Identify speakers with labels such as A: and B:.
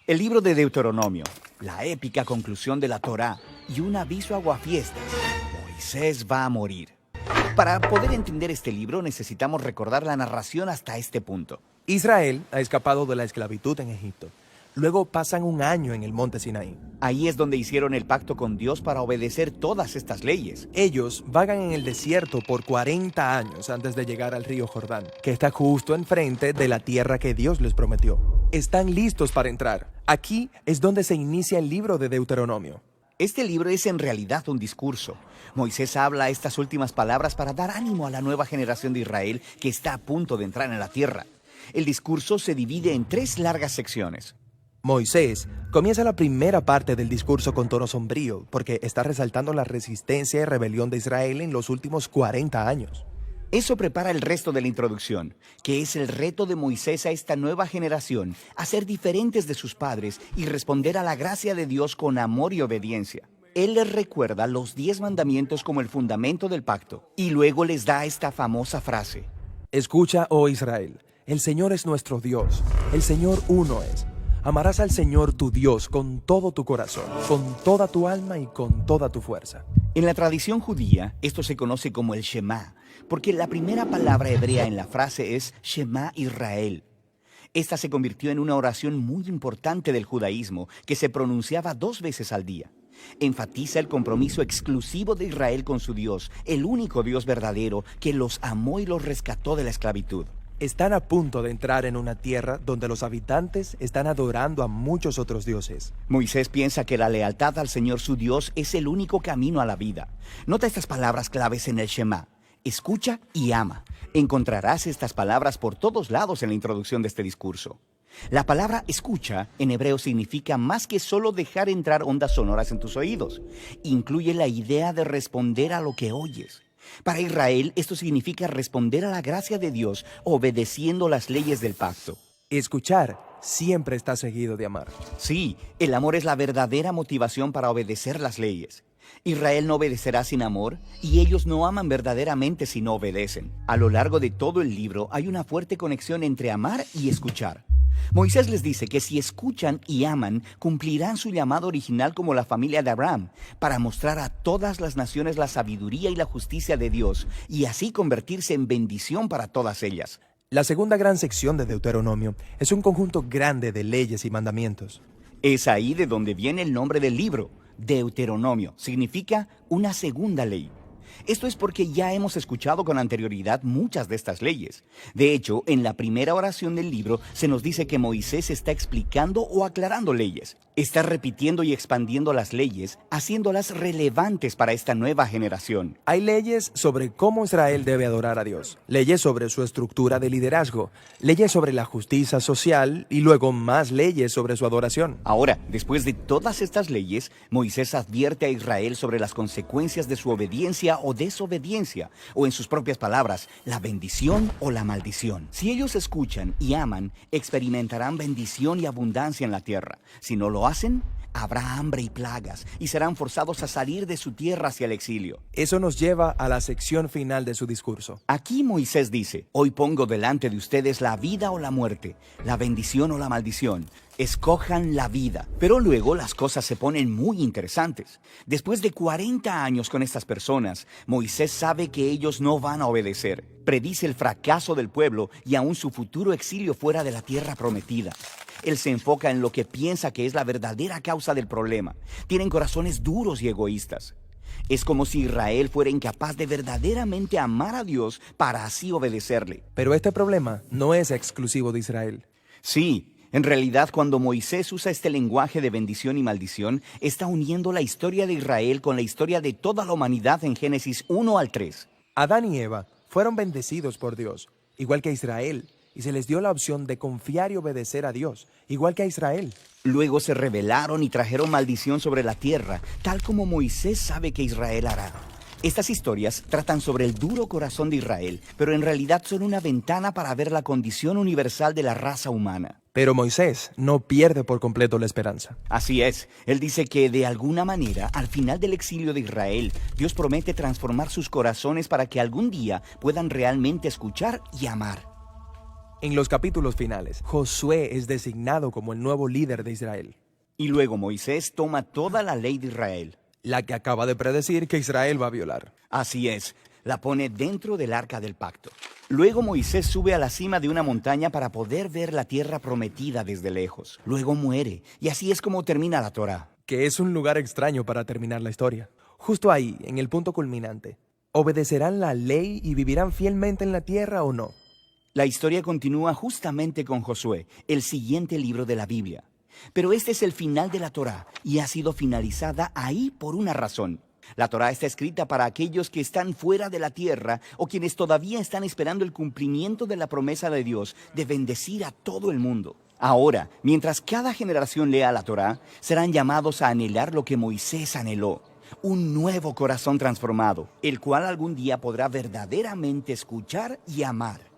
A: El libro de Deuteronomio, la épica conclusión de la Torá y un aviso aguafiestas. Moisés va a morir. Para poder entender este libro necesitamos recordar la narración hasta este punto.
B: Israel ha escapado de la esclavitud en Egipto. Luego pasan un año en el monte Sinaí.
A: Ahí es donde hicieron el pacto con Dios para obedecer todas estas leyes.
B: Ellos vagan en el desierto por 40 años antes de llegar al río Jordán, que está justo enfrente de la tierra que Dios les prometió. Están listos para entrar. Aquí es donde se inicia el libro de Deuteronomio.
A: Este libro es en realidad un discurso. Moisés habla estas últimas palabras para dar ánimo a la nueva generación de Israel que está a punto de entrar en la tierra. El discurso se divide en 3 largas secciones.
B: Moisés comienza la primera parte del discurso con tono sombrío porque está resaltando la resistencia y rebelión de Israel en los últimos 40 años.
A: Eso prepara el resto de la introducción, que es el reto de Moisés a esta nueva generación, a ser diferentes de sus padres y responder a la gracia de Dios con amor y obediencia. Él les recuerda los 10 mandamientos como el fundamento del pacto, y luego les da esta famosa frase.
B: Escucha, oh Israel, el Señor es nuestro Dios, el Señor uno es. Amarás al Señor tu Dios con todo tu corazón, con toda tu alma y con toda tu fuerza.
A: En la tradición judía, esto se conoce como el Shema, porque la primera palabra hebrea en la frase es Shema Israel. Esta se convirtió en una oración muy importante del judaísmo, que se pronunciaba 2 veces al día. Enfatiza el compromiso exclusivo de Israel con su Dios, el único Dios verdadero que los amó y los rescató de la esclavitud.
B: Están a punto de entrar en una tierra donde los habitantes están adorando a muchos otros dioses.
A: Moisés piensa que la lealtad al Señor su Dios es el único camino a la vida. Nota estas palabras claves en el Shema. Escucha y ama. Encontrarás estas palabras por todos lados en la introducción de este discurso. La palabra escucha en hebreo significa más que solo dejar entrar ondas sonoras en tus oídos. Incluye la idea de responder a lo que oyes. Para Israel, esto significa responder a la gracia de Dios obedeciendo las leyes del pacto.
B: Escuchar siempre está seguido de amar.
A: Sí, el amor es la verdadera motivación para obedecer las leyes. Israel no obedecerá sin amor y ellos no aman verdaderamente si no obedecen. A lo largo de todo el libro hay una fuerte conexión entre amar y escuchar. Moisés les dice que si escuchan y aman, cumplirán su llamado original como la familia de Abraham, para mostrar a todas las naciones la sabiduría y la justicia de Dios, y así convertirse en bendición para todas ellas.
B: La segunda gran sección de Deuteronomio es un conjunto grande de leyes y mandamientos.
A: Es ahí de donde viene el nombre del libro. Deuteronomio significa una segunda ley. Esto es porque ya hemos escuchado con anterioridad muchas de estas leyes. De hecho, en la primera oración del libro se nos dice que Moisés está explicando o aclarando leyes. Está repitiendo y expandiendo las leyes, haciéndolas relevantes para esta nueva generación.
B: Hay leyes sobre cómo Israel debe adorar a Dios, leyes sobre su estructura de liderazgo, leyes sobre la justicia social y luego más leyes sobre su adoración.
A: Ahora, después de todas estas leyes, Moisés advierte a Israel sobre las consecuencias de su obediencia o desobediencia, o en sus propias palabras, la bendición o la maldición. Si ellos escuchan y aman, experimentarán bendición y abundancia en la tierra. Si no lo hacen, habrá hambre y plagas, y serán forzados a salir de su tierra hacia el exilio.
B: Eso nos lleva a la sección final de su discurso.
A: Aquí Moisés dice, hoy pongo delante de ustedes la vida o la muerte, la bendición o la maldición. Escojan la vida. Pero luego las cosas se ponen muy interesantes. Después de 40 años con estas personas, Moisés sabe que ellos no van a obedecer. Predice el fracaso del pueblo y aún su futuro exilio fuera de la tierra prometida. Él se enfoca en lo que piensa que es la verdadera causa del problema. Tienen corazones duros y egoístas. Es como si Israel fuera incapaz de verdaderamente amar a Dios para así obedecerle.
B: Pero este problema no es exclusivo de Israel.
A: Sí, en realidad cuando Moisés usa este lenguaje de bendición y maldición, está uniendo la historia de Israel con la historia de toda la humanidad en Génesis 1 al 3.
B: Adán y Eva fueron bendecidos por Dios, igual que Israel, y se les dio la opción de confiar y obedecer a Dios, igual que a Israel.
A: Luego se rebelaron y trajeron maldición sobre la tierra, tal como Moisés sabe que Israel hará. Estas historias tratan sobre el duro corazón de Israel, pero en realidad son una ventana para ver la condición universal de la raza humana.
B: Pero Moisés no pierde por completo la esperanza.
A: Así es, él dice que de alguna manera, al final del exilio de Israel, Dios promete transformar sus corazones para que algún día puedan realmente escuchar y amar.
B: En los capítulos finales, Josué es designado como el nuevo líder de Israel,
A: Y luego Moisés toma toda la ley de Israel.
B: la que acaba de predecir que Israel va a violar.
A: Así es, la pone dentro del arca del pacto. Luego Moisés sube a la cima de una montaña para poder ver la tierra prometida desde lejos. Luego muere, y así es como termina la Torá.
B: Que es un lugar extraño para terminar la historia. Justo ahí, en el punto culminante, ¿obedecerán la ley y vivirán fielmente en la tierra o no?
A: La historia continúa justamente con Josué, el siguiente libro de la Biblia. Pero este es el final de la Torá y ha sido finalizada ahí por una razón. La Torá está escrita para aquellos que están fuera de la tierra o quienes todavía están esperando el cumplimiento de la promesa de Dios de bendecir a todo el mundo. Ahora, mientras cada generación lea la Torá, serán llamados a anhelar lo que Moisés anheló. Un nuevo corazón transformado, el cual algún día podrá verdaderamente escuchar y amar.